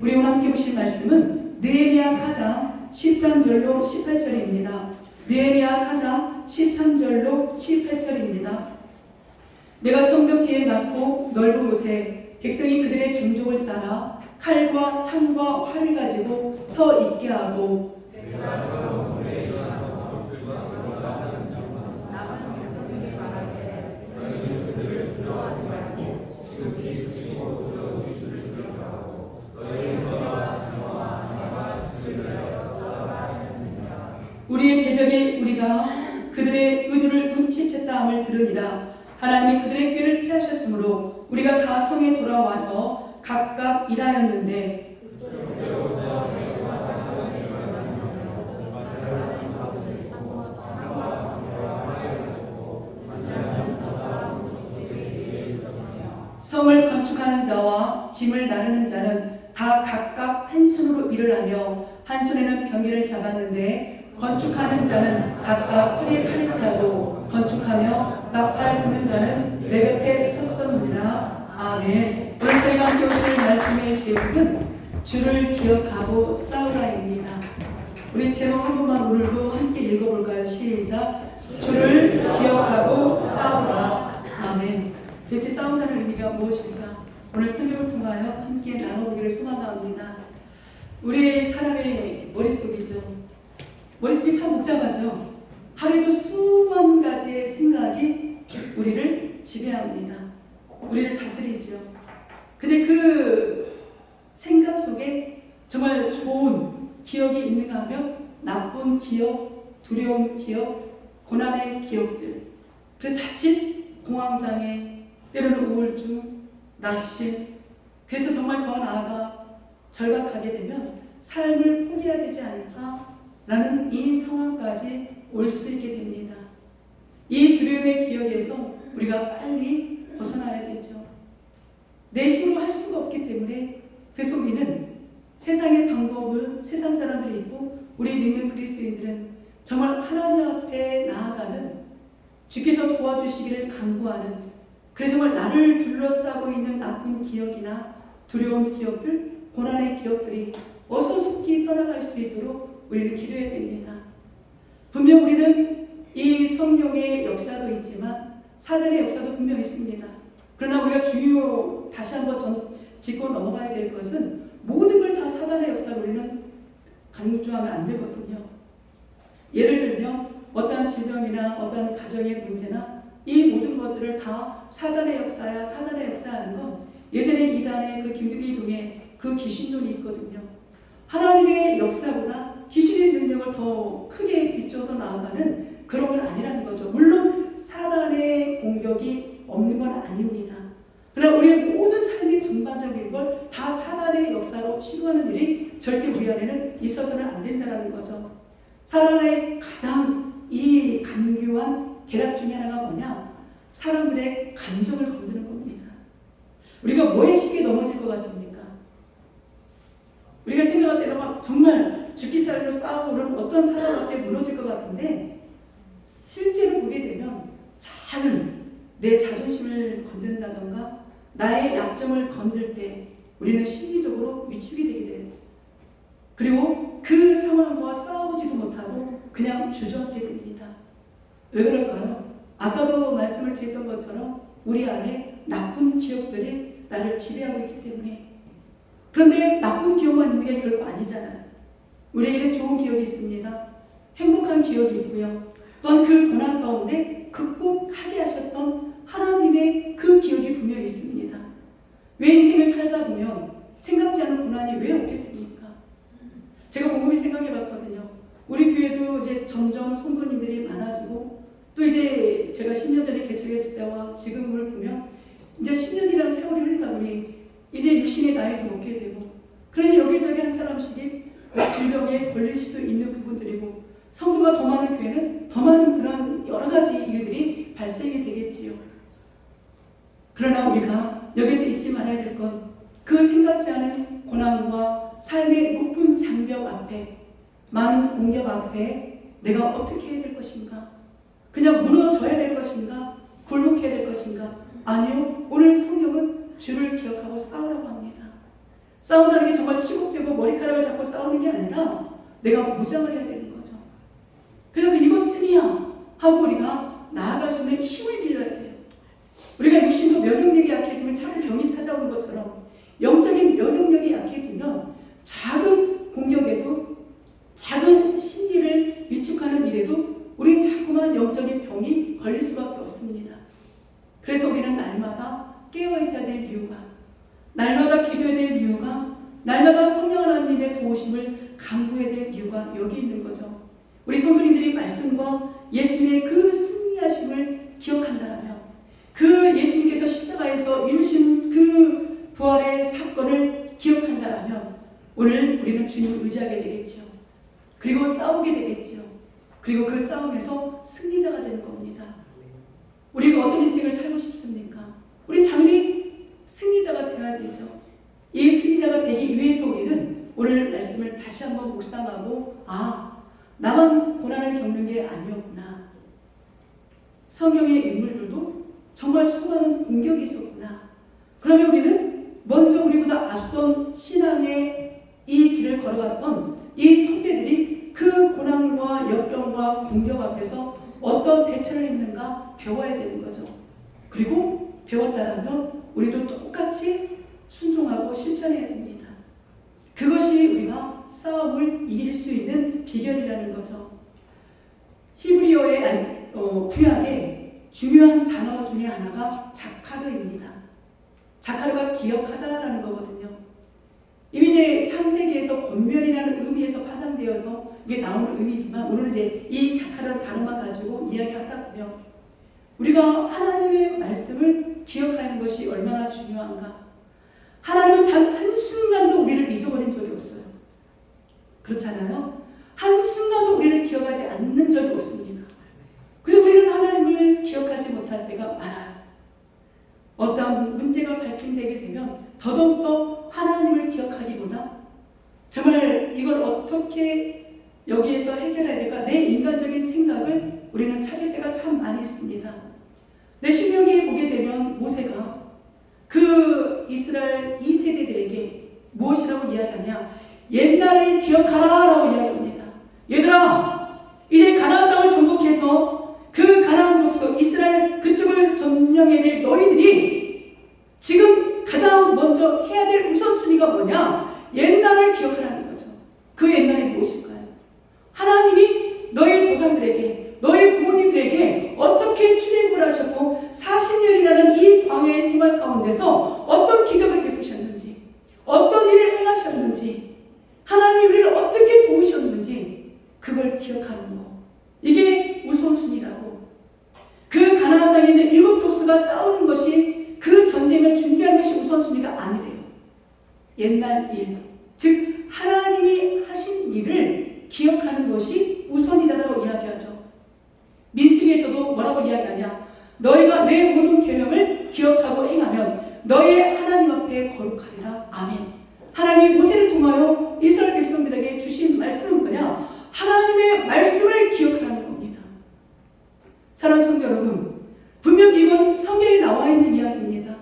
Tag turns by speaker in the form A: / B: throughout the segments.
A: 우리 오늘 함께 보실 말씀은 느헤미야 4장 13절로 18절입니다. 느헤미야 4장 13절로 18절입니다. 내가 성벽 뒤에 막고 넓은 곳에 백성이 그들의 종족을 따라 칼과 창과 활을 가지고 서 있게 하고 우리의 대적이 우리가 그들의 의도를 눈치챘다 함을 들으니라. 하나님이 그들의 꾀를 피하셨으므로 우리가 다 성에 돌아와서 각각 일하였는데 성을 건축하는 자와 짐을 나르는 자는 다 각각 한 손으로 일을 하며 한 손에는 병기를 잡았는데 건축하는 자는 각각 허리에 칼을 차고 건축하며 나팔 부는 자는 내 곁에 섰습니다. 아멘. 오늘 저희가 함께 오실 말씀의 제목은 주를 기억하고 싸우라입니다. 우리 제목 한 번만 오늘도 함께 읽어볼까요? 시작. 주를 기억하고 싸우라. 아멘. 도대체 싸운다는 의미가 무엇일까? 오늘 설교를 통하여 함께 나눠보기를 소망합니다. 우리 사람의 머릿속이죠. 머릿속이 참 복잡하죠. 하루에도 수만 가지의 생각이 우리를 지배합니다. 우리를 다스리죠. 근데 그 생각 속에 정말 좋은 기억이 있는가 하면 나쁜 기억, 두려운 기억, 고난의 기억들, 그래서 자칫 공황장애, 때로는 우울증, 낙심, 그래서 정말 더 나아가 절박하게 되면 삶을 포기해야 되지 않을까? 라는 이 상황까지 올 수 있게 됩니다. 이 두려움의 기억에서 우리가 빨리 벗어나야 되죠. 내 힘으로 할 수가 없기 때문에 그 속에는 세상의 방법을 세상 사람들이 있고 우리 믿는 그리스도인들은 정말 하나님 앞에 나아가는 주께서 도와주시기를 간구하는 그래서 정말 나를 둘러싸고 있는 나쁜 기억이나 두려운 기억들, 고난의 기억들이 어서 속히 떠나갈 수 있도록 우리는 기도해야 됩니다. 분명 우리는 이 성령의 역사도 있지만 사단의 역사도 분명 있습니다. 그러나 우리가 다시 한번 짚고 넘어가야 될 것은 모든 걸 다 사단의 역사로 우리는 강조하면 안 되거든요. 예를 들면 어떠한 질병이나 어떠한 가정의 문제나 이 모든 것들을 다 사단의 역사야 사단의 역사하는 건 예전에 이단의 그 김두기 동에 그 귀신론이 있거든요. 하나님의 역사보다 귀신의 능력을 더 크게 비춰서 나아가는 그런 건 아니라는 거죠. 물론 사단의 공격이 없는 건 아닙니다. 그러나 우리의 모든 삶의 전반적인 걸 다 사단의 역사로 치부하는 일이 절대 우리 안에는 있어서는 안 된다는 거죠. 사단의 가장 이 간교한 계략 중에 하나가 뭐냐? 사람들의 감정을 건드는 겁니다. 우리가 뭐에 쉽게 넘어질 것 같습니까? 우리가 생각할 때는 막 정말 죽기 살기로 싸우고 그러면 어떤 사람 앞에 무너질 것 같은데 실제로 보게 되면 작은 내 자존심을 건든다던가 나의 약점을 건들 때 우리는 심리적으로 위축이 되게 돼요. 그리고 그 상황과 싸우지도 못하고 그냥 주저앉게 됩니다. 왜 그럴까요? 아까도 말씀을 드렸던 것처럼 우리 안에 나쁜 기억들이 나를 지배하고 있기 때문에. 그런데 나쁜 기억만 있는 게 결코 아니잖아요. 우리에게는 좋은 기억이 있습니다. 행복한 기억이 있고요. 또한 그 고난 가운데 극복하게 하셨던 하나님의 그 기억이 분명히 있습니다. 왜 인생을 살다 보면 생각지 않은 고난이 왜 없겠습니까? 제가 곰곰이 생각해 봤거든요. 우리 교회도 이제 점점 성도님들이 많아지고 또 이제 제가 10년 전에 개척했을 때와 지금을 보면 이제 10년이라는 세월이 흐르다 보니 이제 육신의 나이도 먹게 되고 그러니 여기저기 한 사람씩이 질병에 걸릴 수도 있는 부분들이고 성도가 더 많은 교회는 더 많은 그런 여러 가지 일들이 발생이 되겠지요. 그러나 우리가 여기서 잊지 말아야 될 건 그 생각지 않은 고난과 삶의 높은 장벽 앞에 많은 공격 앞에 내가 어떻게 해야 될 것인가? 그냥 무너져야 될 것인가? 굴복해야 될 것인가? 아니요. 오늘 성경은 주를 기억하고 싸우라고 합니다. 싸운다는 게 정말 치고빼고 머리카락을 잡고 싸우는 게 아니라 내가 무장을 해야 되는 거죠. 그래서 이것쯤이야 하고 우리가 나아갈 수 있는 힘을 빌려야 돼요. 우리가 육신도 면역력이 약해지면 차라리 병이 찾아오는 것처럼 영적인 면역력이 약해지면 작은 공격에도 작은 심리를 위축하는 일에도 우리는 자꾸만 영적인 병이 걸릴 수밖에 없습니다. 그래서 우리는 날마다 깨어있어야 될 이유가, 날마다 기도해야 될 이유가, 날마다 성령 하나님의 도우심을 간구해야 될 이유가 여기 있는 거죠. 우리 성도님들이 말씀과 예수님의 그 승리하심을 기억한다면, 그 예수님께서 십자가에서 이루신 그 부활의 사건을 기억한다면 오늘 우리는 주님을 의지하게 되겠죠. 그리고 싸우게 되겠죠. 그리고 그 싸움에서 승리자가 되는 겁니다. 우리가 어떤 인생을 살고 싶습니까? 우리 당연히 승리자가 되어야 되죠. 이 승리자가 되기 위해서 우리는 오늘 말씀을 다시 한번 묵상하고, 나만 고난을 겪는 게 아니었구나. 성경의 인물들도 정말 수많은 공격이 있었구나. 그러면 우리는 먼저 우리보다 앞선 신앙의 이 길을 걸어갔던 이 선배들이 그 고난과 역경과 공격 앞에서 어떤 대처를 했는가 배워야 되는 거죠. 그리고 배웠다면 우리도 똑같이 순종하고 실천해야 됩니다. 그것이 우리가 싸움을 이길 수 있는 비결이라는 거죠. 히브리어의 구약의 중요한 단어 중에 하나가 자카르입니다. 자카르가 기억하다라는 거거든요. 이미 이제 창세기에서 권면이라는 의미에서 파생되어서 이게 나오는 의미지만 오늘은 이제 이 자카르 단어만 가지고 이야기하다 보면 우리가 하나님의 말씀을 기억하는 것이 얼마나 중요한가. 하나님은 단 한순간도 우리를 잊어버린 적이 없어요. 그렇잖아요. 한순간도 우리를 기억하지 않는 적이 없습니다. 그래서 우리는 하나님을 기억하지 못할 때가 많아요. 어떤 문제가 발생되게 되면 더더욱더 하나님을 기억하기보다 정말 이걸 어떻게 여기에서 해결해야 될까, 내 인간적인 생각을 우리는 찾을 때가 참 많이 있습니다. 내 신명기에 보게 되면 모세가 그 이스라엘 2세대들에게 무엇이라고 이야기하냐, 옛날을 기억하라 라고 이야기합니다. 얘들아, 이제 가나안 땅을 정복해서 그 가나안 족속 이스라엘 그쪽을 점령해낼 너희들이 지금 가장 먼저 해야 될 우선순위가 뭐냐, 옛날을 기억하라는 거죠. 그 옛날이 무엇일까요? 하나님이 너희 조상들에게, 너희 부모님들에게 어떻게 출애굽을 하셨고 40년이라는 이 광야의 생활 가운데서 어떤 기적을 베푸셨는지, 어떤 일을 행하셨는지, 하나님이 우리를 어떻게 도우셨는지 그걸 기억하는 거, 이게 우선순위라고. 그 가나안 땅에 있는 7 족수가 싸우는 것이, 그 전쟁을 준비하는 것이 우선순위가 아니래요. 옛날 일, 즉 하나님이 하신 일을 기억하는 것이 우선이다라고 이야기하죠. 민수기에서도 뭐라고 이야기하냐, 너희가 내 모든 계명을 기억하고 행하면 너희의 하나님 앞에 거룩하리라. 아멘. 하나님이 모세를 통하여 이스라엘 백성들에게 주신 말씀은 뭐냐, 하나님의 말씀을 기억하라는 겁니다. 사랑하는 성도 여러분, 분명 이건 성경에 나와 있는 이야기입니다.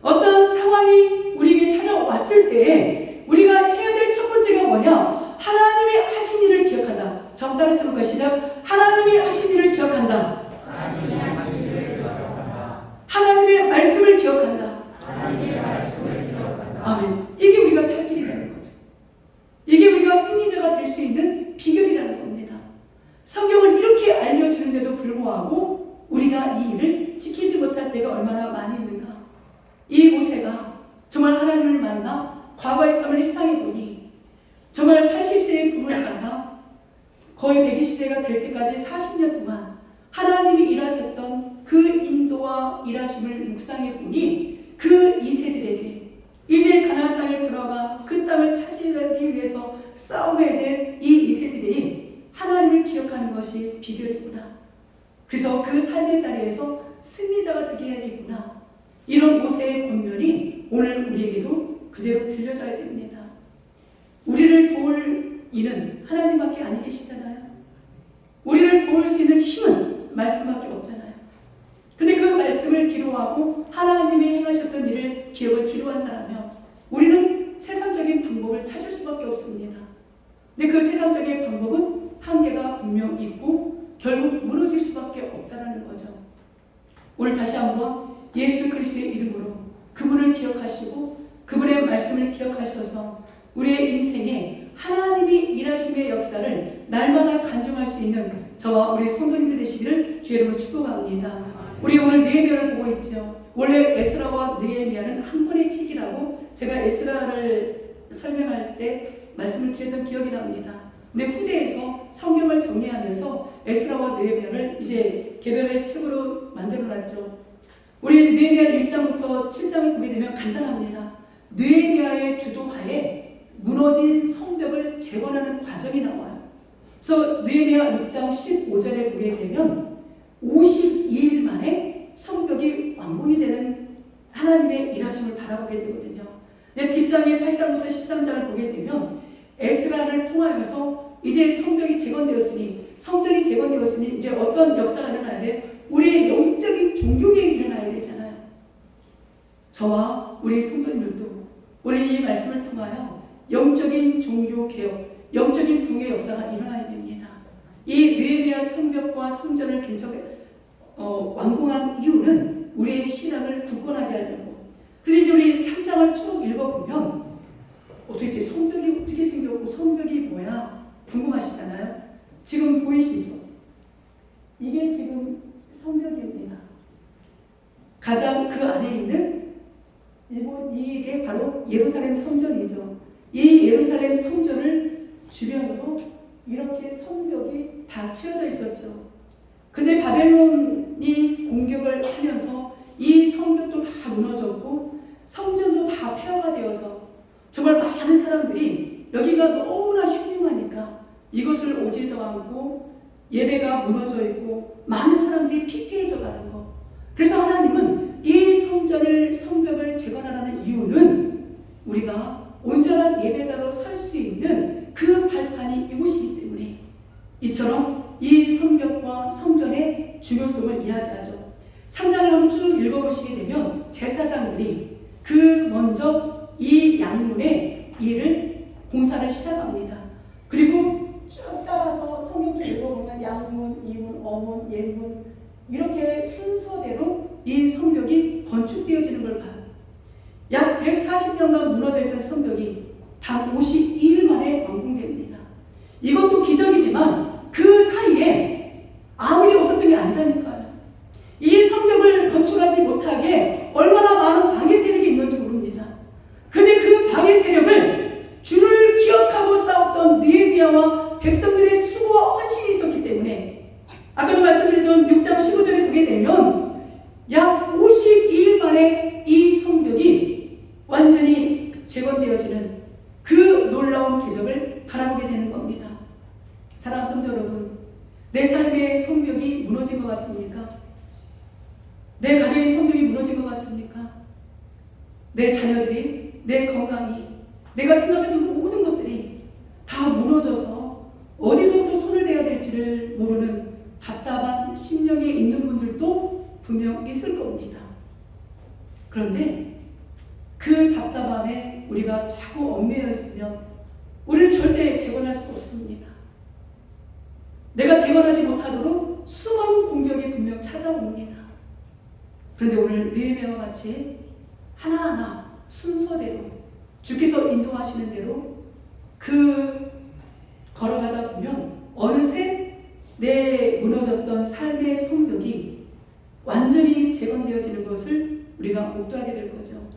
A: 어떤 상황이 우리에게 찾아왔을 때 우리가 해야 될 첫 번째가 뭐냐, 하나님이 하신 일을 기억한다. 전 따라 해볼까? 시작. 하나님이 하신 일을 기억한다. 하나님의 말씀을 기억한다. 아멘. 이게 우리가 살 길이라는 거죠. 이게 우리가 승리자가 될 수 있는 비결이라는 겁니다. 성경을 이렇게 알려주는데도 불구하고 우리가 이 일을 지키지 못할 때가 얼마나 많이 있는가. 이 모세가 정말 하나님을 만나 과거의 삶을 회상해보니 정말 80세의 부모를 받아 거의 120세가 될 때까지 40년 동안 하나님이 일하셨던 그 인도와 일하심을 묵상해보니 그 2세들에게 이제 가나안 땅에 들어가 그 땅을 차지하기 위해서 싸움해야 될 이 2세들이 하나님을 기억하는 것이 비결이구나. 그래서 그 삶의 자리에서 승리자가 되게 해야겠구나. 이런 모세의 권면이 오늘 우리에게도 그대로 들려져야 됩니다. 우리를 도울 이는 하나님밖에 아니 계시잖아요. 우리를 도울 수 있는 힘은 말씀밖에 없잖아요. 근데 그 말씀을 뒤로하고 하나님이 행하셨던 일을 기억을 뒤로한다면 우리는 세상적인 없습니다. 근데 그 세상적인 방법은 한계가 분명 있고 결국 무너질 수밖에 없다는 거죠. 오늘 다시 한번 예수 그리스도의 이름으로 그분을 기억하시고 그분의 말씀을 기억하셔서 우리의 인생에 하나님이 일하심의 역사를 날마다 간증할 수 있는 저와 우리 성도님들 되시기를 주의 이름으로 축복합니다. 우리 오늘 느헤미야를 보고 있죠. 원래 에스라와 느헤미야는 한 권의 책이라고 제가 에스라를 설명할 때 말씀을 드렸던 기억이 납니다. 근데 후대에서 성경을 정리하면서 에스라와 느헤미야를 이제 개별의 책으로 만들어놨죠. 우리 느헤미야 1장부터 7장을 보게 되면 간단합니다. 느헤미야의 주도하에 무너진 성벽을 재건하는 과정이 나와요. 그래서 느헤미야 6장 15절에 보게 되면 52일 만에 성벽이 완공이 되는 하나님의 일하심을 바라보게 되거든요. 뒷장의 8장부터 13장을 보게 되면 에스라를 통하여서 이제 성벽이 재건되었으니 성전이 재건되었으니 이제 어떤 역사가 일어나야 돼? 우리의 영적인 종교개혁이 일어나야 되잖아요. 저와 우리 성도님들도 오늘 이 말씀을 통하여 영적인 종교개혁, 영적인 부흥의 역사가 일어나야 됩니다. 이 느헤미야 성벽과 성전을 완공한 이유는 우리의 신앙을 굳건하게 하려고. 그런데 이제 우리 3장을 쭉 읽어보면 도대체 성벽이 어떻게 생겼고 성벽이 뭐야 궁금하시잖아요. 지금 보이시죠? 이게 지금 성벽입니다. 가장 그 안에 있는 이게 바로 예루살렘 성전이죠. 이 예루살렘 성전을 주변으로 이렇게 성벽이 다 치어져 있었죠. 근데 바벨론이 공격을 하면서 이 성벽도 다 무너졌고 성전도 다 폐허가 되어서 정말 많은 사람들이 여기가 너무나 흉흉하니까 이것을 오지도 않고 예배가 무너져 있고 많은 사람들이 피폐해져 가는 거. 그래서 하나님은 이 성벽을 재건하라는 이유는 우리가 온전한 예배자로 설 수 있는 그 발판이 이곳이기 때문에 이처럼 이 성벽과 성전의 중요성을 이야기하죠. 3장을 한번 쭉 읽어보시게 되면 제사장들이 먼저 이 양문의 일을 공사를 시작합니다. 그리고 쭉 따라서 성경 쭉 읽어보면 양문, 이문, 어문, 예문 이렇게 순서대로 이 성벽이 건축되어지는 걸 봐요. 약 140년간 무너져 있던 성벽이 단 52일 만에 완공됩니다. 이것도 기적이지만 그 사이에 아무리 없었던 게 아니라니까요. 이 성벽을 건축하지 못하게 얼마나 많은 방해 세력이 있는지 모릅니다. 그런데 그 방해 세력을 주를 기억하고 싸웠던 느헤미야와 백성들의 수고와 헌신이 있었기 때문에 아까도 말씀드렸던 6장 15절에 보게 되면 약 52일 만에 이 성벽이 완전히 재건되어지는 그 놀라운 기적을 바라보게 되는 겁니다. 사랑하는 성도 여러분, 내 삶의 성벽이 무너진 것 같습니까? 내 가정의 성벽이 무너진 것 같습니까? 내 자녀들이, 내 건강이, 내가 생각했던 그 모든 것들이 다 무너져서 어디서부터 손을 대야 될지를 모르는 답답한 심령에 있는 분들도 분명 있을 겁니다. 그런데 그 답답함에 우리가 자꾸 얽매여 있으면 우리는 절대 재건할 수 없습니다. 내가 재건하지 못하도록 수많은 공격이 분명 찾아옵니다. 그런데 오늘 느헤미야와 같이 하나하나 순서대로 주께서 인도하시는 대로 걸어가다 보면 어느새 내 무너졌던 삶의 성벽이 완전히 재건되어지는 것을 우리가 목도하게 될 거죠.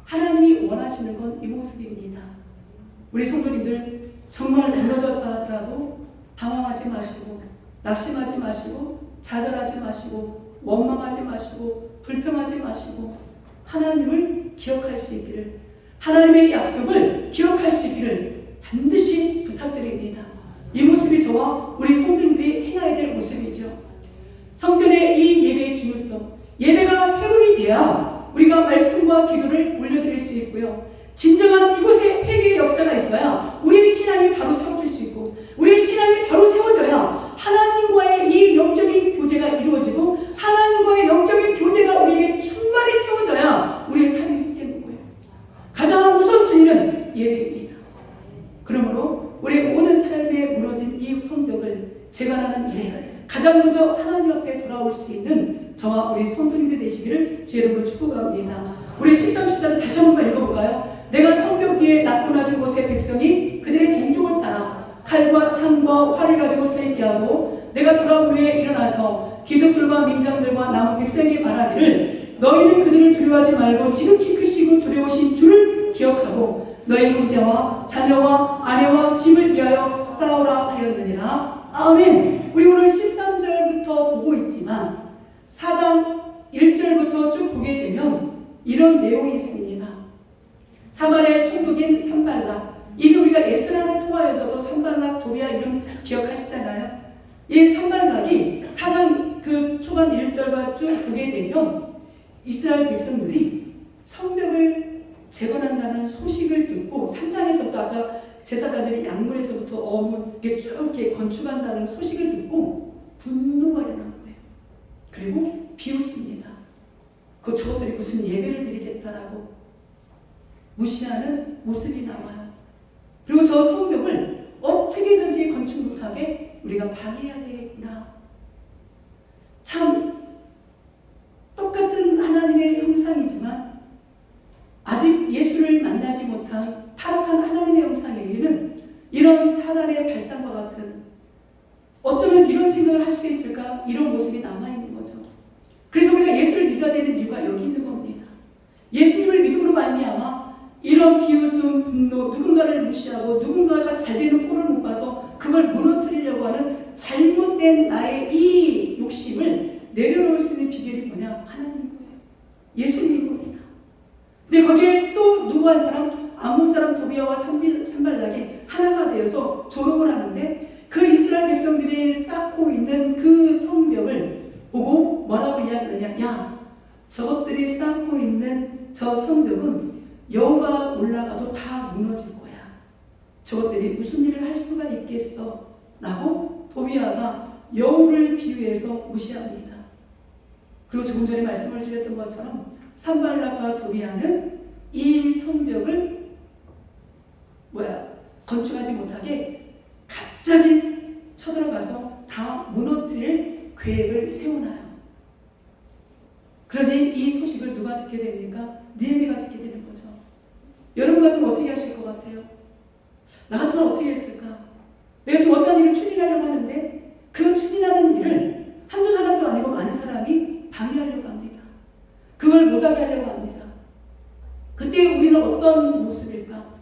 A: 하나님이 원하시는 건 이 모습입니다. 우리 성도님들 정말 무너졌다 하더라도 방황하지 마시고 낙심하지 마시고 좌절하지 마시고 원망하지 마시고 불평하지 마시고 하나님을 기억할 수 있기를, 하나님의 약속을 기억할 수 있기를 반드시 부탁드립니다. 이 모습이 저와 우리 성도님들이 행해야 될 모습이죠. 성전의 이 예배의 중요성, 예배가 회복이 돼야 우리가 말씀과 기도를 올려드릴 수 있고요. 진정한 이곳에 회개의 역사가 있어야 우리의 신앙이 바로 세워질 수 있고 우리의 신앙이 바로 세워져야 하나님과의 이 영적인 교제가 이루어지고 하나님과의 영적인 교제가 우리에게 충만히 채워져야 우리의 삶이 회복되는 거예요. 가장 우선순위는 예배입니다. 그러므로 우리 모든 삶에 무너진 이 성벽을 재건하는 일에 가장 먼저 하나님 앞에 돌아올 수 있는 저와 우리 성도님들 되시기를 주의 이름으로 축복합니다. 우리 13, 14절 다시 한번 읽어볼까요? 내가 성벽 뒤에 낮고 낮은 곳의 백성이 그들의 종족을 따라 칼과 창과 활을 가지고 서 있게 하고 내가 돌아온 후에 일어나서 귀족들과 민장들과 남은 백성에게 말하기를 너희는 그들을 두려워하지 말고 지극히 크시고 두려우신 주를 기억하고 너희 형제와 자녀와 아내와 집을 위하여 싸우라 하였느니라. 아멘. 우리 오늘 13절부터 보고 있지만 4장 1절부터 쭉 보게 되면 이런 내용이 있습니다. 사마리아의 총독인 산발락, 이미 우리가 에스라를 통하여서도 산발락 도비아 이름 기억하시잖아요. 이 산발락이 4장 그 초반 1절과 쭉 보게 되면 이스라엘 백성들이 성벽을 재건한다는 소식을 듣고 3장에서부터 아까 제사장들이 양문에서부터 어문에 쭉 이렇게 건축한다는 소식을 듣고 분노가 일어난 거예요. 그리고 비웃습니다. 저것들이 무슨 예배를 드리겠다라고 무시하는 모습이 나와요. 그리고 저 성벽을 어떻게든지 건축 못하게 우리가 방해해야 되겠구나. 참 똑같은 하나님의 형상이지만 아직 예수를 만나지 못한 타락한 하나님의 형상에게는 이런 사단의 발상과 같은, 어쩌면 이런 생각을 할 수 있을까? 이런 모습이 남아있는 거죠. 그래서 우리가 예수를 믿어야 되는 이유가 여기 있는 겁니다. 예수님을 믿음으로 말미암아 이런 비웃음, 분노, 누군가를 무시하고 누군가가 잘 되는 꼴을 못 봐서 그걸 무너뜨리려고 하는 잘못된 나의 이 욕심을 내려놓을 수 있는 비결이 뭐냐? 하나님인 거예요. 예수님인 겁니다. 근데 거기에 또 누구 한 사람, 아몬 사람 도비아와 산발락이 하나가 되어서 조롱을 하는데 그 이스라엘 백성들이 쌓고 있는 그 성벽을 보고 뭐라고 이야기하느냐? 야, 저것들이 쌓고 있는 저 성벽은 여호가 올라가도 다 무너질 거야. 저것들이 무슨 일을 할 수가 있겠어? 라고 도비아가 여호를 비유해서 무시합니다. 그리고 조금 전에 말씀을 드렸던 것처럼 산발락과 도비아는 이 성벽을 건축하지 못하게 갑자기 쳐들어가서 다 무너뜨릴 계획을 세우나요. 그러니 이 소식을 누가 듣게 됩니까? 느헤미야가 듣게 되는 거죠. 여러분 같으면 어떻게 하실 것 같아요? 나 같으면 어떻게 했을까? 내가 지금 어떤 일을 추진하려고 하는데 그 추진하는 일을 한두 사람도 아니고 많은 사람이 방해하려고 합니다. 그걸 못하게 하려고 합니다. 그때 우리는 어떤 모습일까?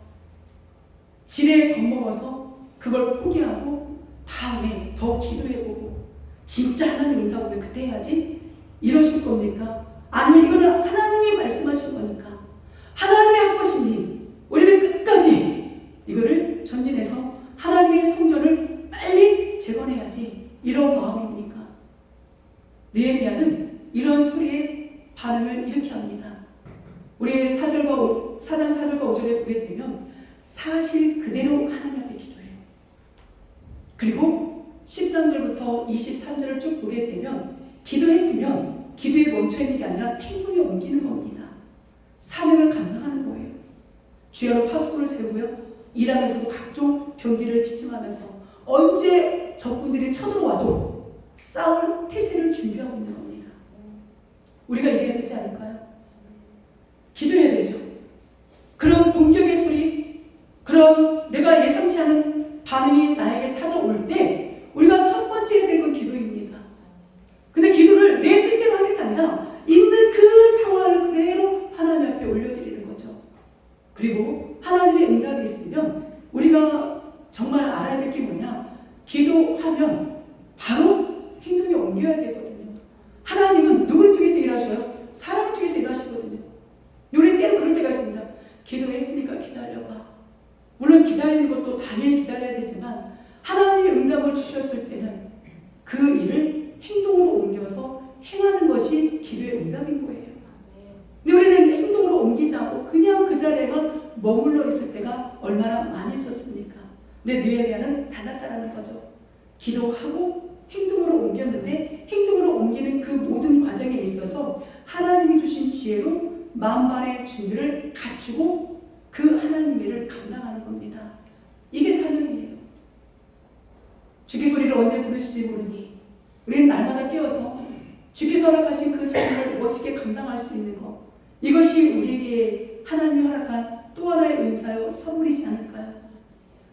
A: 지레 겁먹어서 그걸 포기하고 다음에 더 기도해보고 진짜 하나님 응답 오면 그때 해야지? 이러실 겁니까? 아니면 이거는 하나님이 말씀하신 거니까 하나님의 한 것이니 우리는 끝까지 이거를 전진해서 하나님의 성전을 빨리 재건해야지, 이런 마음입니까? 느헤미야는 이런 소리에 반응을 이렇게 합니다. 우리 4장 4절과 5절에 보게 되면 사실 그대로 하나님 앞에 기도해요. 그리고 13절부터 23절을 쭉 보게 되면 기도했으면 기도에 멈춰있는 게 아니라 행동에 옮기는 겁니다. 사명을 감당하는 거예요. 주야로 파수꾼을 세우고요. 일하면서도 각종 병기를 집중하면서 언제 적군들이 쳐들어와도 싸울 태세를 준비하고 있는 겁니다. 우리가 이래야 되지 않을까요? 기도해야 되죠. 그런 공격의 소리, 그런 내가 예상치 않은 반응이 나에게 찾아올 때 우리가 첫 번째 해야 될 건 기도입니다. 근데 기도를 내 뜻대로 하는 게 아니라 있는 그 상황을 그대로 하나님 앞에 올려드리는 거죠. 그리고 하나님의 응답이 있으면 우리가 정말 알아야 될 게 뭐냐? 기도하면 바로 행동에 옮겨야 되거든요. 하나님은 누구를 통해서 일하셔요? 사람을 통해서 일하시거든요. 우리 때로 그럴 때가 있습니다. 기도했으니까 기다려봐. 물론 기다리는 것도 당연히 기다려야 되지만 하나님의 응답을 주셨을 때는 그 일을 행동으로 옮겨서 행하는 것이 기도의 응답인 거예요. 근데 우리는 행동으로 옮기지 않고 그냥 그 자리에만 머물러 있을 때가 얼마나 많이 있었습니까? 근데 느헤미야는 달랐다는 거죠. 기도하고 행동으로 옮겼는데 행동으로 옮기는 그 모든 과정에 있어서 하나님이 주신 지혜로 만반의 준비를 갖추고 그 하나님의 일을 감당하는 겁니다. 이 우리를 언제 부르실지 모르니 우리는 날마다 깨어서 주께서 허락하신 그 삶을 멋있게 감당할 수 있는 것, 이것이 우리에게 하나님이 허락한 또 하나의 은사요 선물이지 않을까요?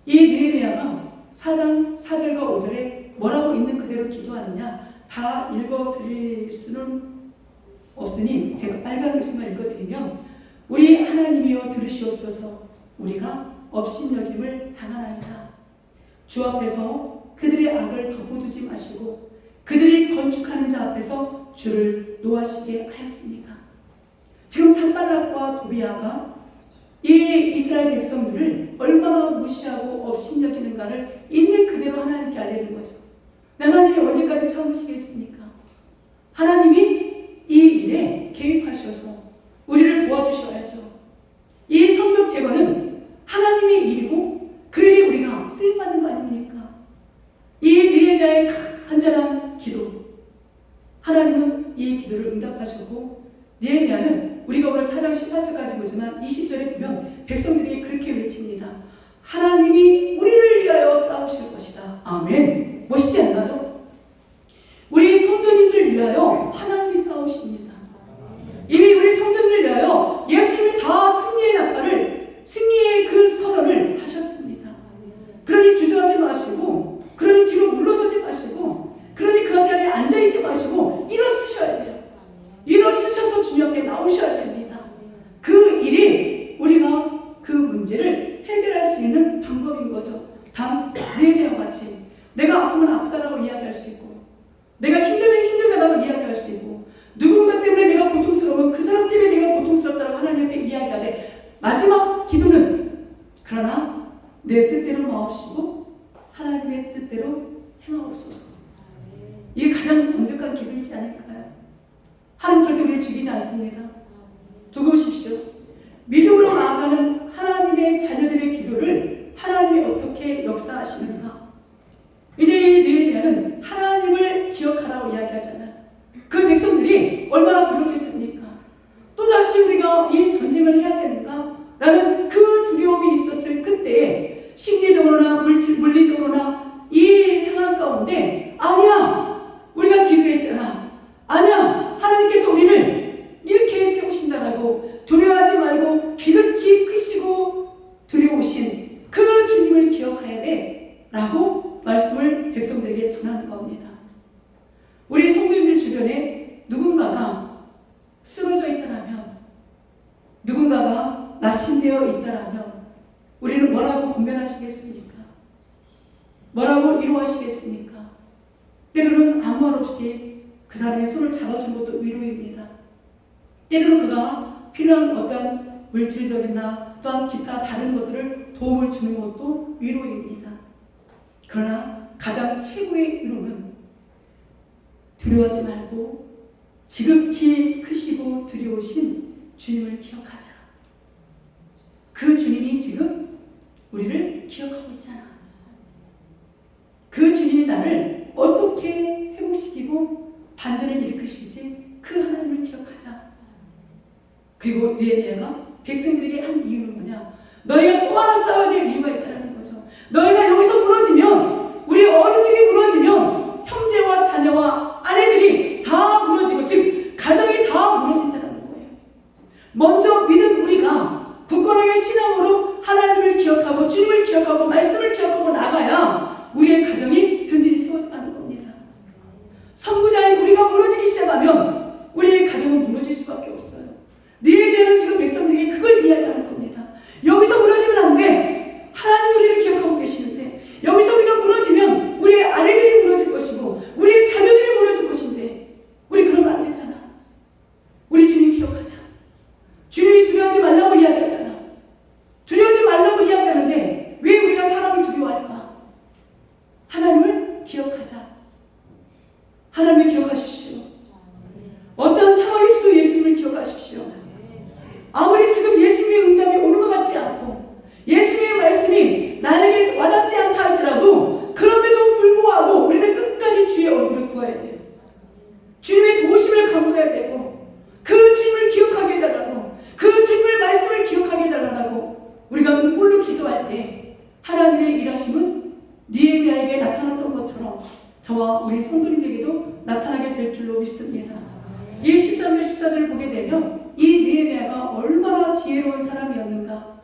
A: 이 느헤미야가 4장 4절과 5절에 뭐라고 있는 그대로 기도하느냐 다 읽어드릴 수는 없으니 제가 빨간 글씨만 읽어드리면, 우리 하나님이여 들으시옵소서. 우리가 업신여김을 당하나이다. 주 앞에서 그들의 악을 덮어두지 마시고 그들이 건축하는 자 앞에서 주를 노하시게 하였습니다. 지금 산발락과 도비아가 이 이스라엘 백성들을 얼마나 무시하고 업신여기는가를 있는 그대로 하나님께 알리는 거죠. 하나님이 언제까지 참으시겠습니까? 하나님이 이 일에 개입하셔서 우리를 도와주셔야죠. 이 성벽 제거는 하나님의 일이고 그 일이 우리가 쓰임받는 거 아닙니까? 이 느헤미야의 간절한 기도, 하나님은 이 기도를 응답하셨고, 느헤미야는 우리가 오늘 4장 18절까지 보지만 20절에 보면 백성들이 그렇게 외칩니다. 하나님이 우리를 위하여 싸우실 것이다. 아멘. 멋있지 않나요? 우리 성도님들 위하여 하나님이 싸우십니다. 이미 우리 성도님을 위하여 예수님이 다 승리의 나팔을, 승리의 그 선언을 하셨습니다. 그러니 주저하지 마시고, 그러니 뒤로 물러서지 마시고, 그러니 그 자리에 앉아있지 마시고 일어서셔야 돼요. 일어서셔서 주님 앞에 나오셔야 됩니다. 그 일이 우리가 그 문제를 해결할 수 있는 방법인 거죠. 단 느헤미야와 같이 내가 아프면 아프다라고 이야기할 수 있고, 내가 힘들면 힘들다라고 이야기할 수 있고, 누군가 때문에 내가 고통스러우면 그 사람 때문에 내가 고통스럽다라고 하나님 앞에 이야기하되, 마지막 기도는 그러나 내 뜻대로 마옵시고 하나님의 뜻대로 행하옵소서. 이게 가장 완벽한 기도이지 않을까요? 하나님 절대 우리를 죽이지 않습니다. 두고 보십시오. 믿음으로 나아가는 하나님의 자녀들의 기도를 하나님이 어떻게 역사하시는가? 이제 이 느헤미야는 하나님을 기억하라고 이야기하잖아요. 그 백성들이 얼마나 두렵겠습니까? 또다시 우리가 이 전쟁을 해야 되는가? 라는 그 두려움이 있었을 그때에 심리적으로나 물리적으로나 이 상황 가운데 아니야! 우리가 기도했잖아. 아니야! 하나님께서 우리를 이렇게 세우신다라고 두려워하지 말고 지극히 크시고 두려우신 그 주님을 기억해야 돼 라고 말씀을 백성들에게 전하는 겁니다. 우리 성도님들 주변에 누군가가 쓰러져 있다라면, 누군가가 낙심되어 있다라면 우리는 뭐라고 권면하시겠습니까? 뭐라고 위로하시겠습니까? 때로는 아무 말 없이 그 사람의 손을 잡아준 것도 위로입니다. 때로는 그가 필요한 어떤 물질적이나 또한 기타 다른 것들을 도움을 주는 것도 위로입니다. 그러나 가장 최고의 위로는 두려워하지 말고 지극히 크시고 두려우신 주님을 기억하자. 그 주님이 지금 우리를 기억하고 있잖아. 그 주님이 나를 어떻게 회복시키고 반전을 일으키실지 그 하나님을 기억하자. 그리고 느헤미야가 백성들에게 한 이유는 뭐냐? 너희가 또 하나 싸워야 될 이유가 있다는 거죠. 너희가 여기서 무너지면, 우리 어른들이 무너지면 형제와 자녀와 아내들이 다 무너지고, 즉 가정이 다 무너진다는 거예요. 먼저 믿은 우리가 굳건하게 신앙으로 하나님을 기억하고 주님을 기억하고 말씀을 기억하고 나가야 우리의 가정이 든든히 세워져가는 겁니다. 선구자인 우리가 무너지기 시작하면 우리의 가정은 무너질 수밖에 없어요. 느헤미야는 지금 백성들에게 그걸 이야기하는 겁니다. 여기서 무너지면 안 돼. 하나님 우리를 기억하고 계시는데, 여기서 우리가 무너지면 우리의 아내들이 무너질 것이고 우리의 자녀들이 무너질 것인데 우리 그러면 안 되잖아. 우리 주님 기억하자. 주님이 두려워하지 말라고 이야기하잖아. 두려워하지 말라고 이야기하는데 왜 우리가 사람을 두려워할까? 하나님을 기억하자. 하나님을 기억하십시오. 어떤 상황에서도 예수님을 기억하십시오. 아무리 지금 예수님의 응답이 오는 것 같지 않고 예수님의 말씀이 나에게 와닿지 않다 할지라도, 그럼에도 불구하고 우리는 끝까지 주의 얼굴을 구해야 돼요. 주님의 도우심을 간구해야 되고, 그 주님을 기억하게 해달라고, 그 주님의 말씀을 기억하게 해달라고 우리가 눈물로 기도할 때 하나님의 일하심은 느헤미야에게 나타났던 것처럼 저와 우리 성도님에게도 나타나게 될 줄로 믿습니다. 이 13절 14절을 보게 되면 이 느헤미야가 얼마나 지혜로운 사람이었는가.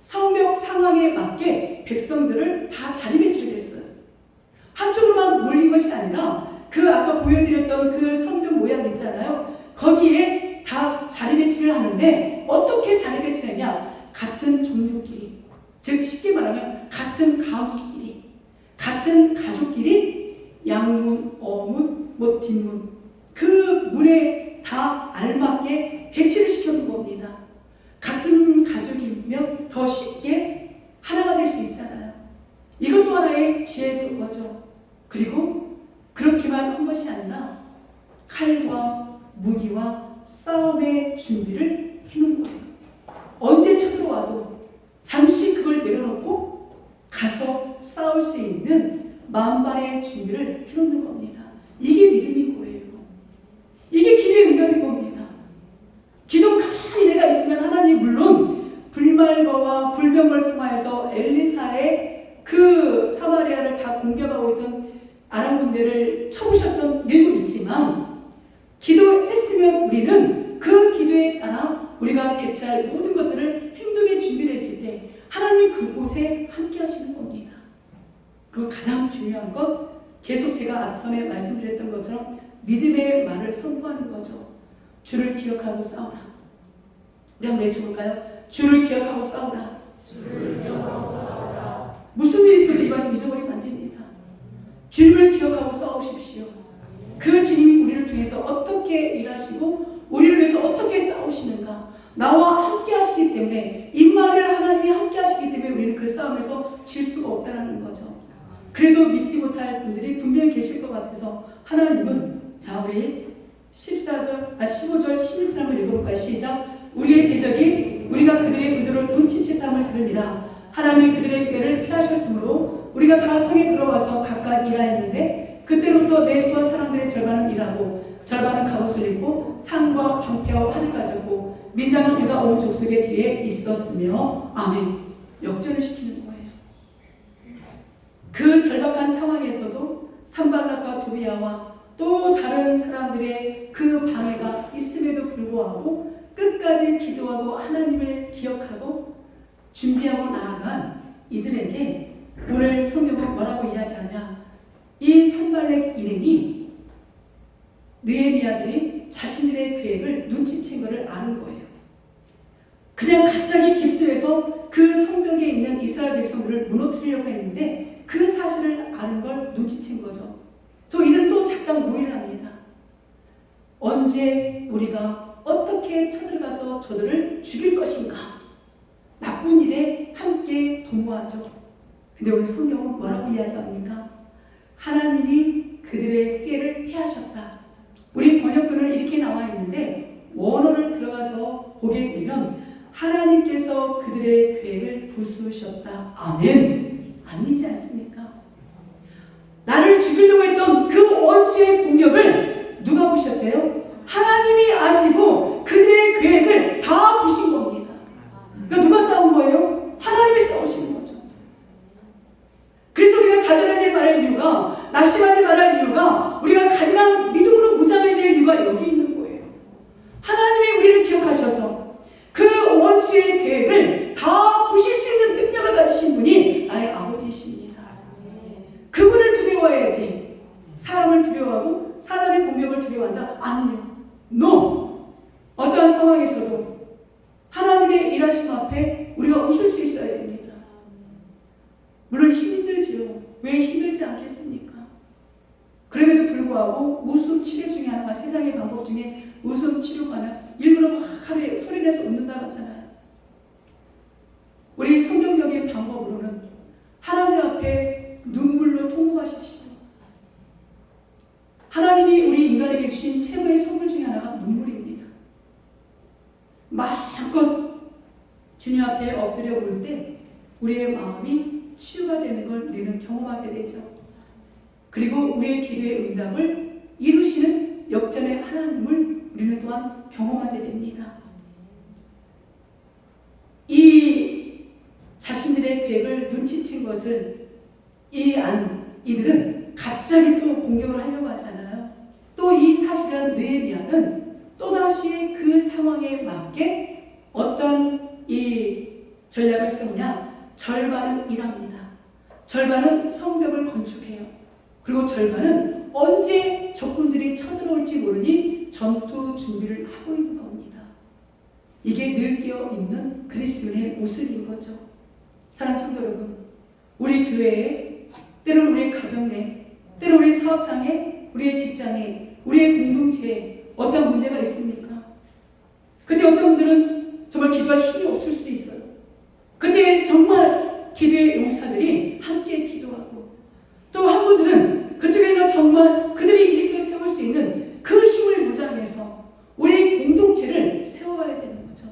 A: 성벽 상황에 맞게 백성들을 다 자리 배치를 했어요. 한쪽으로만 몰린 것이 아니라 그 아까 보여드렸던 그 성벽 모양 있잖아요. 거기에 다 자리 배치를 하는데 어떻게 자리 배치하냐? 같은 종류끼리, 즉 쉽게 말하면 같은 가옥끼리, 같은 가족끼리 양문, 어문, 뒷문 그 문에 다 알맞게 배치를 시켜놓은 겁니다. 같은 가족이면 더 쉽게 하나가 될 수 있잖아요. 이것도 하나의 지혜인 거죠. 그리고 그렇게만 한 것이 아니라 칼과 무기와 싸움의 준비를 해놓은 거예요. 언제 쳐들어와도 잠시 그걸 내려놓고 가서 싸울 수 있는 만반의 준비를 해놓는 겁니다. 이게 믿음인 거예요. 이게 기도의 응답인 겁니다. 기도 가만히 내가 있으면 하나님 물론 불말거와 불병을 통하여서 엘리사의 그 사마리아를 다 공격하고 있던 아람 군대를 쳐부셨던 일도 있지만 기도했으면 우리는 그 기도에 따라 우리가 대처할 모든 것들을 행동에 준비를 했을 때 하나님이 그곳에 함께 하시는 겁니다. 그리고 가장 중요한 건 계속 제가 앞선에 말씀드렸던 것처럼 믿음의 말을 선포하는 거죠. 주를 기억하고 싸우라. 우리 한번 외쳐볼까요? 주를 기억하고 싸우라.
B: 주를 기억하고 싸우라.
A: 무슨 일이 있어도 이 말씀 잊어버리면 안 됩니다. 주님을 기억하고 싸우십시오. 그 주님이 우리를 통해서 어떻게 일하시고 우리를 위해서 어떻게 싸우시는가. 나와 함께 하시기 때문에 임마누엘 하나님이 함께 하시기 때문에 우리는 그 싸움에서 질 수가 없다는 거죠. 그래도 믿지 못할 분들이 분명히 계실 것 같아서 하나님은 자 우리 15절 16절 한번 읽어볼까요? 시작. 우리의 대적이 우리가 그들의 의도를 눈치챘음을 들으니라. 하나님이 그들의 꾀를 패하셨으므로 우리가 다 성에 들어와서 각각 일하였는데 그때로부터 내 수와 사람들의 절반은 일하고 절반은 갑옷을 입고 창과 방패와 활을 가졌고 민장은 유다 온 족속의 뒤에 있었으며 아멘. 역전을 시키는 거예요. 그 절박한 상황에서도 산발락과 도비야와 또 다른 사람들의 그 방해가 있음에도 불구하고 끝까지 기도하고 하나님을 기억하고 준비하고 나아간 이들에게 오늘 성경은 뭐라고 이야기하냐. 이 산발락 일행이 느헤미야들이 자신들의 계획을 눈치챈 것을 아는 거예요. 그냥 갑자기 깁스에서 그 성벽에 있는 이스라엘 백성들을 무너뜨리려고 했는데 그 사실을 아는 걸 눈치챈 거죠. 또 이들은 또 작당 모의를 합니다. 언제 우리가 어떻게 쳐들어가서 저들을 죽일 것인가. 나쁜 일에 함께 도모하죠. 근데 오늘 성경은 뭐라고 이야기합니까? 하나님이 그들의 꾀를 피하셨다. 우리 번역본은 이렇게 나와 있는데 원어를 들어가서 보게 되면 하나님께서 그들의 계획을 부수셨다. 아멘. 아니지 않습니까? 나를 죽이려고 했던 그 원수의 공격을 누가 부셨대요? 하나님이 아시고 그들의 계획을 다 부신 겁니다. 그러니까 누가 싸운 거예요? 하나님이 싸우시는 거죠. 그래서 우리가 좌절하지 말할 이유가, 낙심하지 말할 이유가, 우리가 가장 믿음으로 무장해야 될 이유가 여기 있는 거예요. 하나님이 우리를 기억하셔서 그 원수의 계획을 다 부실 수 있는 능력을 가지신 분이 나의 아버지이십니다. 그분을 두려워해야지. 사람을 두려워하고 사단의 공격을 두려워한다? 아니요. No! 어떠한 상황에서도 하나님의 일하심 앞에 우리가 웃을 수 있어야 됩니다. 물론 힘들지요. 왜 힘들지 않겠습니까? 그럼에도 불구하고 웃음 치료 중에 하나가, 세상의 방법 중에 웃음 치료가 하나, 일부러 막 하루에 소리내서 웃는다고 하잖아요. 우리 성경적인 방법으로는 하나님 앞에 눈물로 통곡하십시오. 하나님이 우리 인간에게 주신 최고의 선물 중에 하나가 눈물입니다. 마음껏 주님 앞에 엎드려 올 때 우리의 마음이 치유가 되는 걸 우리는 경험하게 되죠. 그리고 우리의 기도의 응답을 이루시는 역전의 하나님을 우리는 또한 경험하게 됩니다. 이 자신들의 계획을 눈치챈 것을 이들은 갑자기 또 공격을 하려고 하잖아요. 또 이 사실은 느헤미야는 또다시 그 상황에 맞게 어떤 이 전략을 세우냐? 절반은 일합니다. 절반은 성벽을 건축해요. 그리고 절반은 언제 적군들이 쳐들어올지 모르니 전투 준비를 하고 있는 겁니다. 이게 늘 깨어 있는 그리스도인의 모습인 거죠. 사랑하는 성도 여러분, 우리 교회에, 때로는 우리 가정에, 때로는 우리 사업장에, 우리의 직장에, 우리의 공동체에 어떤 문제가 있습니까? 그때 어떤 분들은 정말 기도할 힘이 없을 수도 있어요. 그때 정말 기도의 용사들이 함께 기도하고, 또 한 분들은 그쪽에서 정말 그들이 일으켜 세울 수 있는 그 힘을 무장해서 우리 공동체를 세워가야 되는 거죠.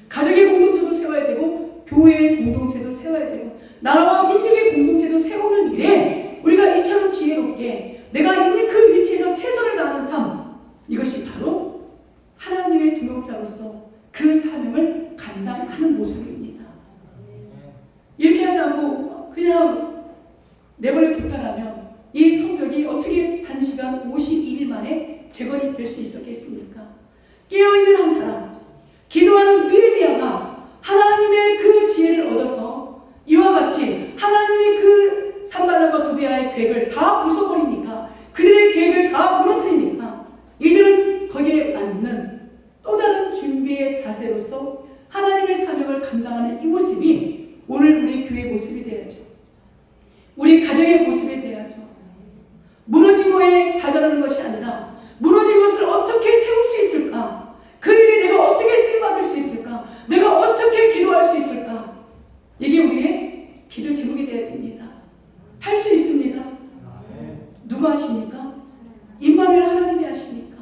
A: 가족의 공동체도 세워야 되고, 교회의 공동체도 세워야 되고, 나라와 민족의 공동체도 세우는 일에 우리가 이처럼 지혜롭게 내가 있는 그 위치에서 최선을 다하는 삶, 이것이 바로 하나님의 동역자로서 그 사명을 감당하는 모습입니다. 이렇게 하지 않고 그냥 내버려 뒀다라면 이 성벽이 어떻게 단시간 52일 만에 재건이 될 수 있었겠습니까? 깨어있는 한 사람, 기도하는 느헤미야가 하나님의 그 지혜를 얻어서 이와 같이 하나님의 그 산발락과 도비아의 계획을 다 부숴버리니까, 그들의 계획을 다 무너뜨리니까 이들은 거기에 맞는 또 다른 준비의 자세로서 하나님의 사명을 감당하는 이 모습이 오늘 우리 교회의 모습이 되어야죠. 우리 가정의 모습이 되어야죠. 무너진 거에 좌절하는 것이 아니라 무너진 것을 어떻게 세울 수 있을까? 그 일에 내가 어떻게 쓰임받을 수 있을까? 내가 어떻게 기도할 수 있을까? 이게 우리의 기도 제목이 되어야 됩니다. 할 수 있습니다. 누가 하십니까? 임마누엘 하나님이 하십니까?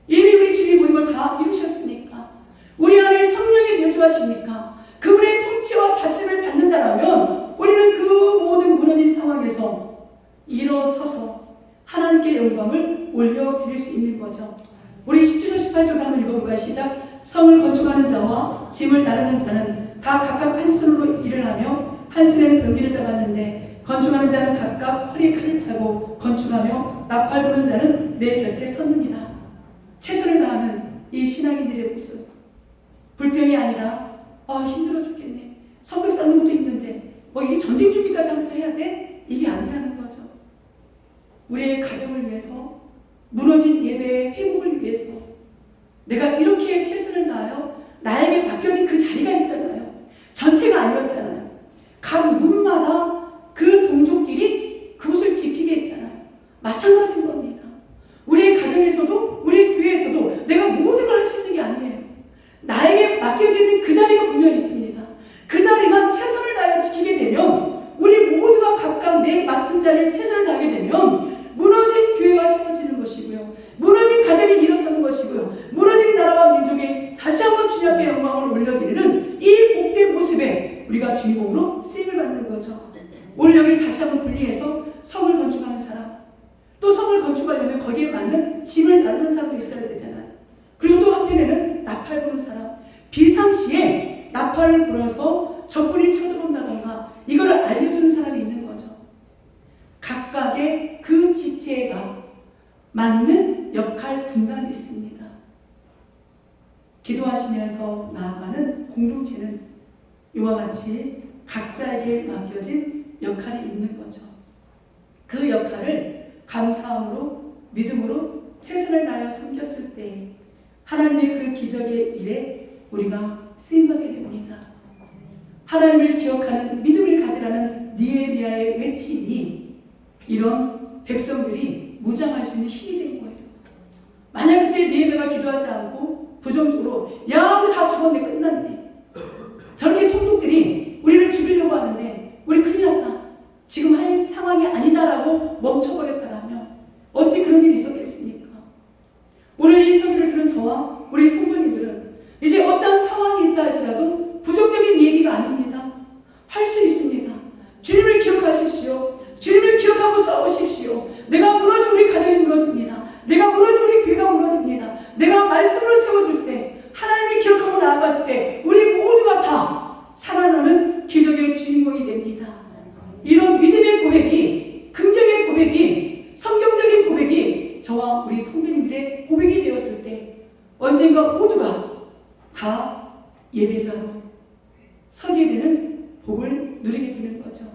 A: 이미 우리 주님 모든 걸 다 이루셨으니까. 우리 안에 성령이 내주하십니까? 그분의 통치와 다스림을 받는다라면 우리는 그 모든 무너진 상황에서 일어서서 하나님께 영광을 올려드릴 수 있는 거죠. 우리 10절 18절 한번 읽어볼까요? 시작. 성을 건축하는 자와 짐을 나르는 자는 다 각각 한 손으로 일을 하며 한 손에는 병기를 잡았는데, 건축하는 자는 각각 허리에 칼을 차고 건축하며 나팔 부는 자는 내 곁에 섰느니라. 최선을 다하는 이 신앙인들의 모습, 불평이 아니라 힘들어 죽겠네, 성벽 쌓는 것도 힘든데 이게 전쟁 준비까지 하면서 해야 돼? 이게 아니라는 거죠. 우리의 가정을 위해서, 무너진 예배의 회복을 위해서 내가 이렇게 최선을 다하여 나에게 맡겨진 그 자리가 있잖아요. 전체가 아니었잖아요. 각 문마다 그 동족끼리 그것을 지키게 했잖아요. 마찬가지인 겁니다. 우리의 가정에서도 우리의 교회에서도 내가 모든 걸 할 수 있는 게 아니에요. 나에게 맡겨지는 그 자리가 분명히 있습니다. 그 자리만 최선을 다해 지키게 되면, 우리 모두가 각각 내 맡은 자리에 최선을 다하게 되면 무너진 교회가 세워지는 것이고요, 무너진 가정이 일어서는 것이고요, 무너진 나라와 민족에 다시 한번 주님 앞에 영광을 올려드리는 이 복된 모습에 우리가 주인공으로 쓰임을 받는 거죠. 오늘 여기 다시 한번 분리해서 성을 건축하는 사람, 또 성을 건축하려면 거기에 맞는 짐을 나르는 사람도 있어야 되잖아요. 그리고 또 한편에는 나팔 부는 사람, 비상시에 나팔을 불어서 적군이 쳐들어온다던가 이걸 알려주는 사람이 있는 거죠. 각각의 그 직제가 맞는 역할 분담이 있습니다. 기도하시면서 나아가는 공동체는 이와 같이 각자에게 맡겨진 역할이 있는 거죠. 그 역할을 감사함으로, 믿음으로 최선을 다하여 섬겼을 때 하나님의 그 기적의 일에 우리가 쓰임받게 됩니다. 하나님을 기억하는 믿음을 가지라는 느헤미야의 외침이 이런 백성들이 무장할 수 있는 힘이 된 거예요. 만약 그때 느헤미야가 기도하지 않고 부정적으로 우리 다 죽었네, 끝났네, 저렇게 총독들이 우리를 죽이려고 하는데 우리 큰일 났다, 지금 할 상황이 아니다라고 멈춰버렸다라면 어찌 그런 일이 있었겠습니까? 오늘 이 설교를 들은 저와 우리 성도님들은 이제 어떤 상황이 있다 할지라도 부정적인 얘기가 아닙니다. 할 수 있습니다. 주님을 기억하십시오. 주님을 기억하고 싸우십시오. 내가 무너진 우리 가정이 무너집니다. 내가 무너진 우리 교회가 무너집니다. 내가 말씀으로 세웠을 때, 하나님을 기억하고 나아갔을 때 우리 모두가 다 살아나는 기적의 주인공이 됩니다. 이런 믿음의 우리가 모두가 다 예배자로 서게 되는 복을 누리게 되는 거죠.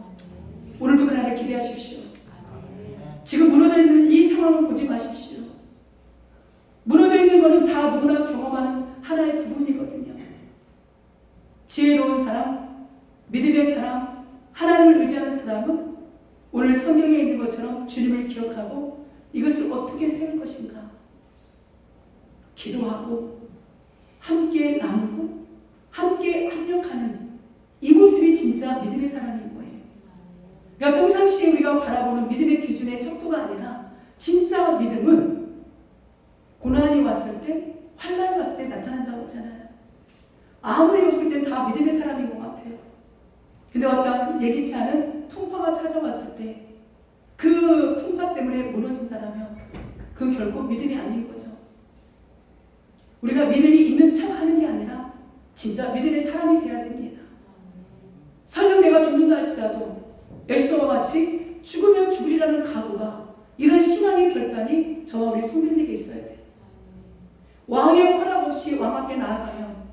A: 오늘도 그날을 기대하십시오. 지금 무너져 있는 이 상황을 보지 마십시오. 무너져 있는 것은 다 누구나 경험하는 하나의 부분이거든요. 지혜로운 사람, 믿음의 사람, 하나님을 의지하는 사람은 오늘 성경에 있는 것처럼 주님을 기억하고 이것을 어떻게 세울 것인가 기도하고 함께 나누고 함께 합력하는 이 모습이 진짜 믿음의 사람인 거예요. 그러니까 평상시에 우리가 바라보는 믿음의 기준의 척도가 아니라 진짜 믿음은 고난이 왔을 때, 환난이 왔을 때 나타난다고 했잖아요. 아무리 없을 땐 다 믿음의 사람인 것 같아요. 근데 어떤 예기치 않은 풍파가 찾아왔을 때 그 풍파 때문에 무너진다면 그 결코 믿음이 아닌 거죠. 우리가 믿음이 있는 척 하는 게 아니라 진짜 믿음의 사람이 되어야 됩니다. 설령 내가 죽는다 할지라도 에스더와 같이 죽으면 죽으리라는 각오가 이런 신앙의 결단이 저와 우리 성도님에게 있어야 돼요. 왕의 허락 없이 왕 앞에 나아가면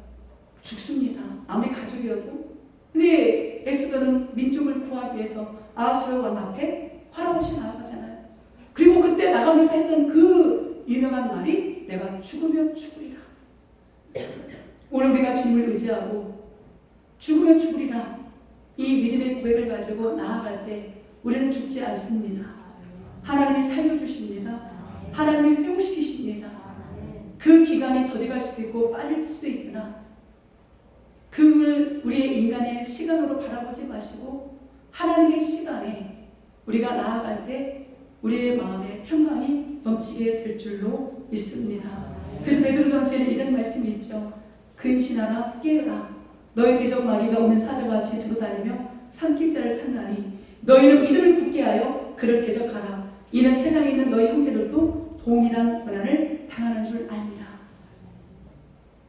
A: 죽습니다. 아무리 가족이어도. 근데 에스더는 민족을 구하기 위해서 아하수에로 왕 앞에 허락 없이 나아가잖아요. 그리고 그때 나가면서 했던 그 유명한 말이 내가 죽으면 죽으리라. 오늘 우리가 주님을 의지하고 죽으면 죽으리라 이 믿음의 고백을 가지고 나아갈 때 우리는 죽지 않습니다. 하나님이 살려주십니다. 하나님이 회복시키십니다. 그 기간이 더디갈 수도 있고 빠질 수도 있으나 그걸 우리의 인간의 시간으로 바라보지 마시고 하나님의 시간에 우리가 나아갈 때 우리의 마음에 평강이 넘치게 될 줄로 믿습니다. 그래서 베드로전서에는 이런 말씀이 있죠. 근신하라 깨어라 너희 대적 마귀가 오는 사자같이 두루다니며 삼킬 자를 찾나니 너희는 믿음을 굳게 하여 그를 대적하라. 이는 세상에 있는 너희 형제들도 동일한 고난을 당하는 줄 압니다.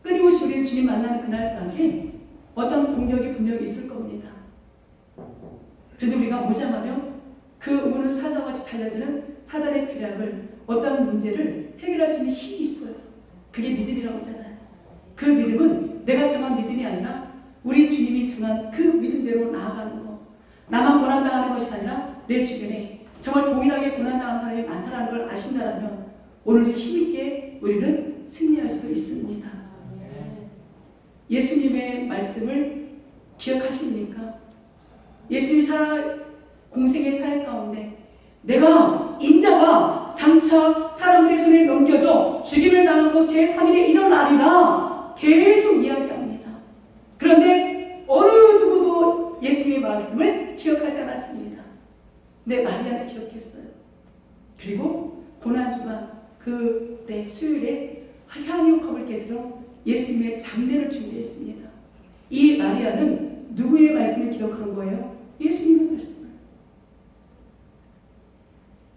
A: 끊임없이 우리는 주님 만나는 그날까지 어떤 공격이 분명히 있을 겁니다. 그런데 우리가 무장하며 그 우는 사자같이 달려드는 사단의 기략을 어떤 문제를 해결할 수 있는 힘이 있어요. 그게 믿음이라고 하잖아요. 그 믿음은 내가 정한 믿음이 아니라 우리 주님이 정한 그 믿음대로 나아가는 것. 나만 고난당하는 것이 아니라 내 주변에 정말 동일하게 고난당하는 사람이 많다는 걸 아신다면 오늘도 힘있게 우리는 승리할 수 있습니다. 예수님의 말씀을 기억하십니까? 예수님이 공생의 사역 가운데 내가 인자가 장차 사람들의 손에 넘겨져 죽임을 당하고 제3일에 일어나리라 계속 이야기합니다. 그런데 어느 누구도 예수님의 말씀을 기억하지 않았습니다. 근데 마리아는 기억했어요. 그리고 고난주가 그때 수요일에 향유컵을 깨뜨려 예수님의 장례를 준비했습니다. 이 마리아는 누구의 말씀을 기억하는 거예요? 예수님의 말씀을.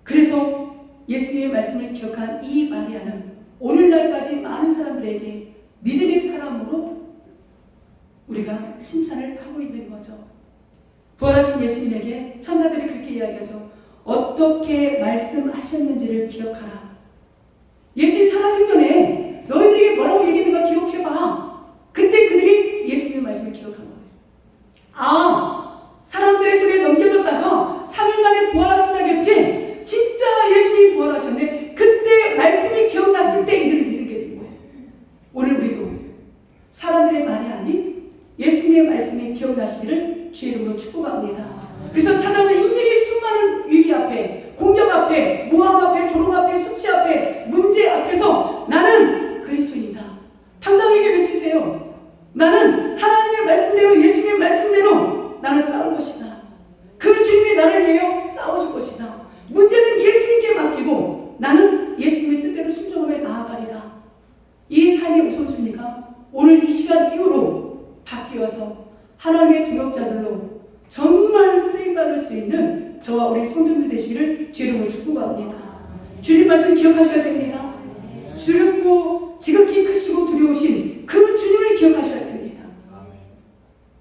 A: 그래서 예수님의 말씀을 기억한 이 마리아는 오늘날까지 많은 사람들에게 믿음의 사람으로 우리가 칭찬을 하고 있는 거죠. 부활하신 예수님에게 천사들이 그렇게 이야기하죠. 어떻게 말씀하셨는지를 기억하라. 예수님 살아생 전에 너희들에게 뭐라고 얘기했는가 기억해봐. 그때 그들이 예수님의 말씀을 기억한 거예요. 아, 사람들의 손에 넘겨졌다가 3일 만에 부활하신다겠지? 진짜 예수님이 부활하셨네. 그때 말씀이 기억났을 때 이들을 믿게 된 거예요. 오늘 우리도 사람들의 말이 아닌 예수님의 말씀이 기억나시기를 주의 이름으로 축복합니다. 그래서 찾아오는 인생의 수많은 위기 앞에, 공격 앞에, 모함 앞에, 조롱 앞에, 수치 앞에, 문제 앞에서 나는 그리스도인이다. 당당하게 외치세요. 나는 하나님의 말씀대로, 예수님의 말씀대로 나는 싸울 것이다. 그 주님이 나를 위하여 싸워줄 것이다. 문제는 예수님께 맡기고 나는 예수님의 뜻대로 순종하며 나아가리라. 이 삶의 우선순위가 오늘 이 시간 이후로 바뀌어서 하나님의 동역자들로 정말 쓰임받을 수 있는 저와 우리 성도들 되시기를 주님으로 축복합니다. 주님 말씀 기억하셔야 됩니다. 두렵고 지극히 크시고 두려우신 그 주님을 기억하셔야 됩니다.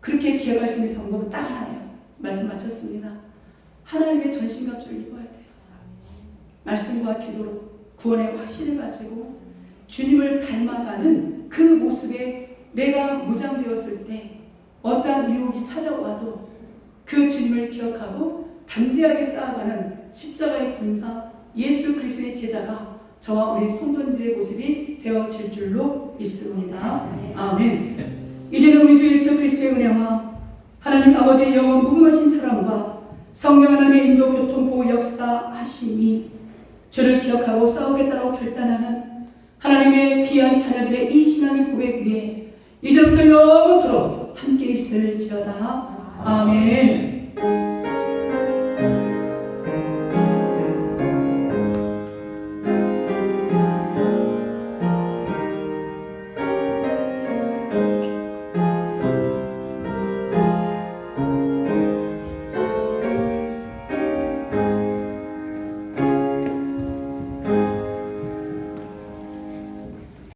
A: 그렇게 기억할 수 있는 방법은 딱 하나예요. 말씀 마쳤습니다. 하나님의 전신갑주를 입어야 돼요. 말씀과 기도로 구원의 확신을 가지고 주님을 닮아가는 그 모습에 내가 무장되었을 때 어떠한 유혹이 찾아와도 그 주님을 기억하고 담대하게 쌓아가는 십자가의 군사 예수 그리스도의 제자가 저와 우리 성도님들의 모습이 되어질 줄로 믿습니다. 아멘. 이제는 우리 주 예수 그리스도의 은혜와 하나님 아버지의 영원 무궁하신 사랑과 성령 하나님의 인도 교통 보호 역사하심이 주를 기억하고 싸우겠다고 결단하는 하나님의 귀한 자녀들의 이 신앙의 고백 위에 이제부터 영원토록 함께 있을지어다. 아멘.